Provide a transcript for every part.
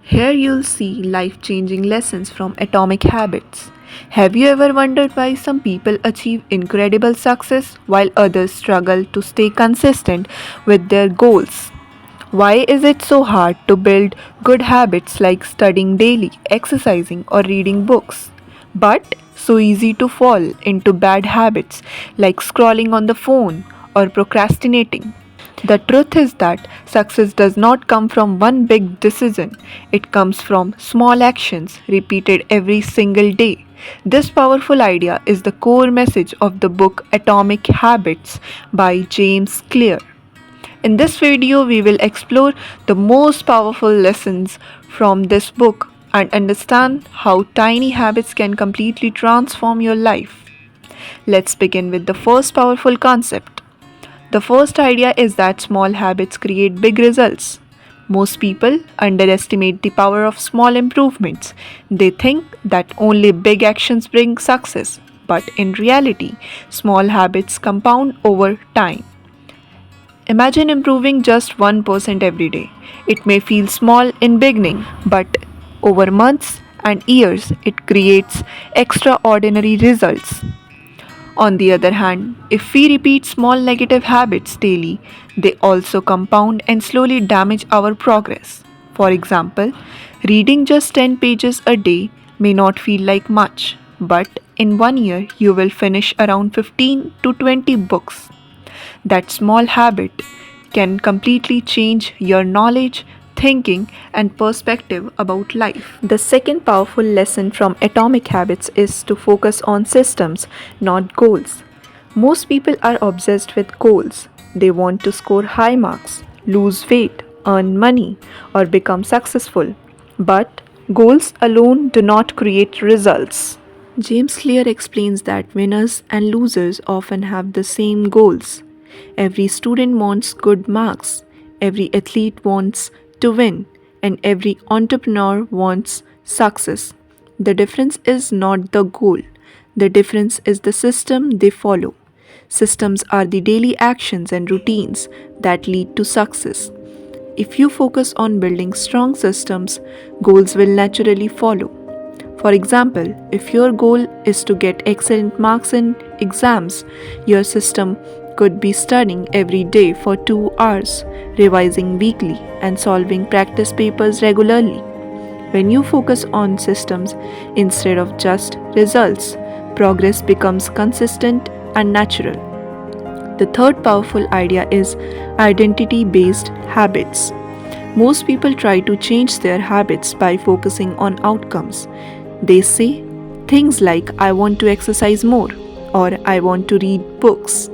Here you'll see life changing lessons from Atomic Habits. Have you ever wondered why some people achieve incredible success while others struggle to stay consistent with their goals? Why is it so hard to build good habits like studying daily, exercising, or reading books? But so easy to fall into bad habits like scrolling on the phone or procrastinating. The truth is that success does not come from one big decision, it comes from small actions repeated every single day. This powerful idea is the core message of the book Atomic Habits by James Clear. In this video, we will explore the most powerful lessons from this book and understand how tiny habits can completely transform your life. Let's begin with the first powerful concept. The first idea is that small habits create big results. Most people underestimate the power of small improvements. They think that only big actions bring success, but in reality, small habits compound over time. Imagine improving just 1% every day. It may feel small in beginning, but over months and years it creates extraordinary results. On the other hand, if we repeat small negative habits daily, they also compound and slowly damage our progress. For example, reading just 10 pages a day may not feel like much, but in 1 year you will finish around 15 to 20 books. That small habit can completely change your knowledge, thinking, and perspective about life. The second powerful lesson from Atomic Habits is to focus on systems, not goals. Most people are obsessed with goals. They want to score high marks, lose weight, earn money, or become successful. But goals alone do not create results. James Clear explains that winners and losers often have the same goals. Every student wants good marks, every athlete wants to win, and every entrepreneur wants success. The difference is not the goal, the difference is the system they follow. Systems are the daily actions and routines that lead to success. If you focus on building strong systems, goals will naturally follow. For example, if your goal is to get excellent marks in exams, your system could be studying every day for 2 hours, revising weekly, and solving practice papers regularly. When you focus on systems instead of just results, progress becomes consistent and natural. The third powerful idea is identity based habits. Most people try to change their habits by focusing on outcomes. They say things like, I want to exercise more, or I want to read books.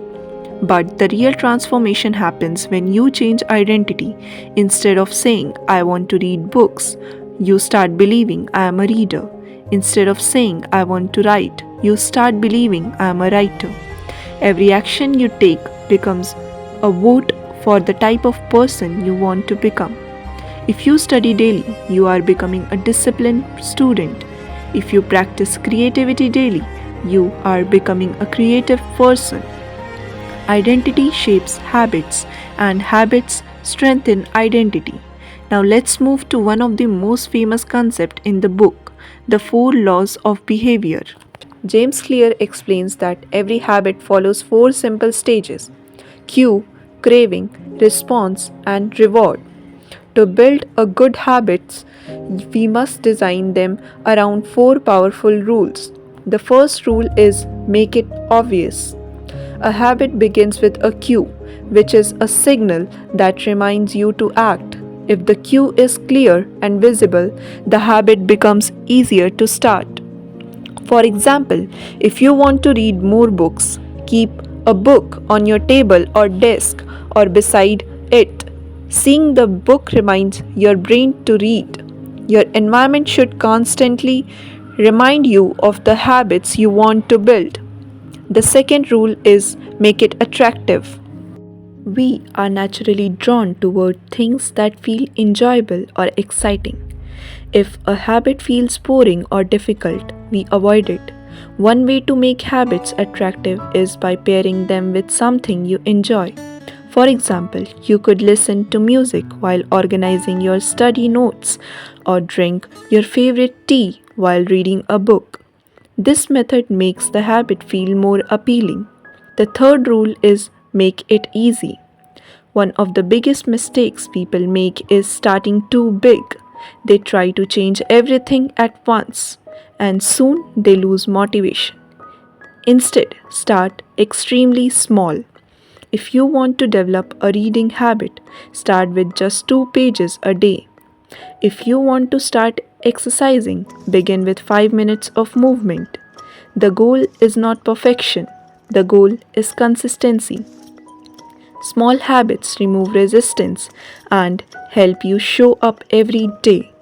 But the real transformation happens when you change identity. Instead of saying, I want to read books, you start believing, I am a reader. Instead of saying, I want to write, you start believing, I am a writer. Every action you take becomes a vote for the type of person you want to become. If you study daily, you are becoming a disciplined student. If you practice creativity daily, you are becoming a creative person. Identity shapes habits, and habits strengthen identity. Now let's move to one of the most famous concepts in the book, the 4 laws of behavior. James Clear explains that every habit follows 4 simple stages: cue, craving, response, and reward. To build a good habits, we must design them around 4 powerful rules. The first rule is make it obvious. A habit begins with a cue, which is a signal that reminds you to act. If the cue is clear and visible, the habit becomes easier to start. For example, if you want to read more books, keep a book on your table or desk or beside it. Seeing the book reminds your brain to read. Your environment should constantly remind you of the habits you want to build. The second rule is make it attractive. We are naturally drawn toward things that feel enjoyable or exciting. If a habit feels boring or difficult, we avoid it. One way to make habits attractive is by pairing them with something you enjoy. For example, you could listen to music while organizing your study notes or drink your favorite tea while reading a book. This method makes the habit feel more appealing. The third rule is make it easy. One of the biggest mistakes people make is starting too big. They try to change everything at once and soon they lose motivation. Instead, start extremely small. If you want to develop a reading habit, start with just 2 pages a day. If you want to start exercising, begin with 5 minutes of movement. The goal is not perfection, the goal is consistency. Small habits remove resistance and help you show up every day.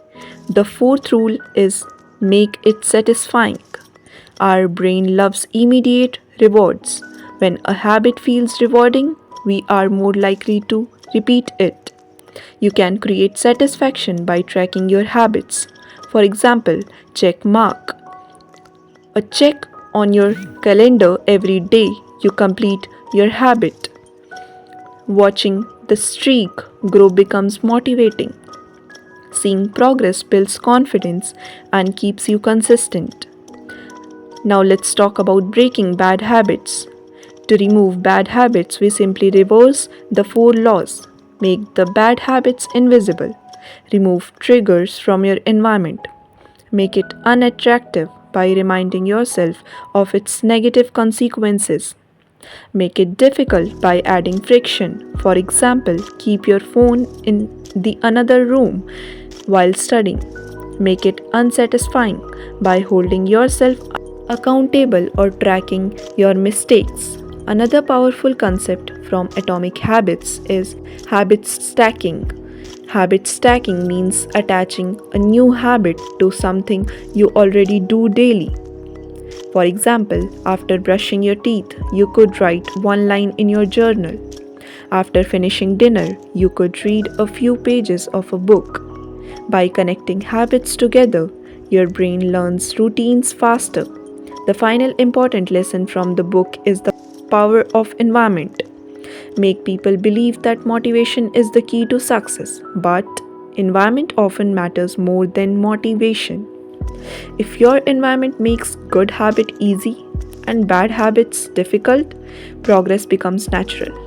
The fourth rule is make it satisfying. Our brain loves immediate rewards. When a habit feels rewarding, we are more likely to repeat it. You can create satisfaction by tracking your habits. For example, check mark a check on your calendar every day you complete your habit. Watching the streak grow becomes motivating. Seeing progress builds confidence and keeps you consistent. Now let's talk about breaking bad habits. To remove bad habits, we simply reverse the four laws. Make the bad habits invisible. Remove triggers from your environment. Make it unattractive by reminding yourself of its negative consequences. Make it difficult by adding friction. For example, keep your phone in the another room while studying. Make it unsatisfying by holding yourself accountable or tracking your mistakes. Another powerful concept from Atomic Habits is habit stacking. Habit stacking means attaching a new habit to something you already do daily. For example, after brushing your teeth, you could write one line in your journal. After finishing dinner, you could read a few pages of a book. By connecting habits together, your brain learns routines faster. The final important lesson from the book is the power of environment. Make people believe that motivation is the key to success, but environment often matters more than motivation. If your environment makes good habit easy and bad habits difficult, progress becomes natural.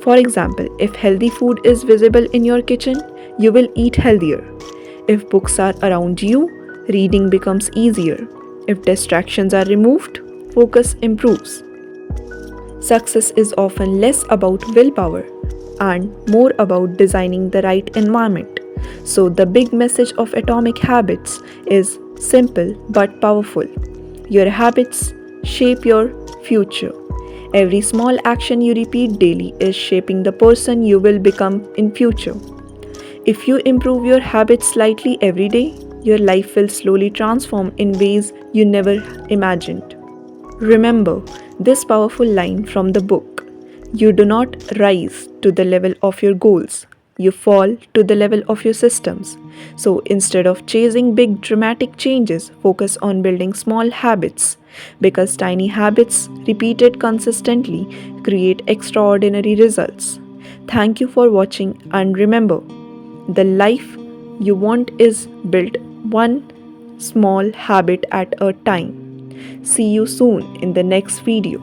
For example, if healthy food is visible in your kitchen, you will eat healthier. If books are around you, reading becomes easier. If distractions are removed, focus improves. Success is often less about willpower and more about designing the right environment. So, the big message of Atomic Habits is simple but powerful. Your habits shape your future. Every small action you repeat daily is shaping the person you will become in future. If you improve your habits slightly every day, your life will slowly transform in ways you never imagined. Remember this powerful line from the book: you do not rise to the level of your goals, you fall to the level of your systems. So instead of chasing big dramatic changes, focus on building small habits because tiny habits repeated consistently create extraordinary results. Thank you for watching, and remember, the life you want is built one small habit at a time. See you soon in the next video.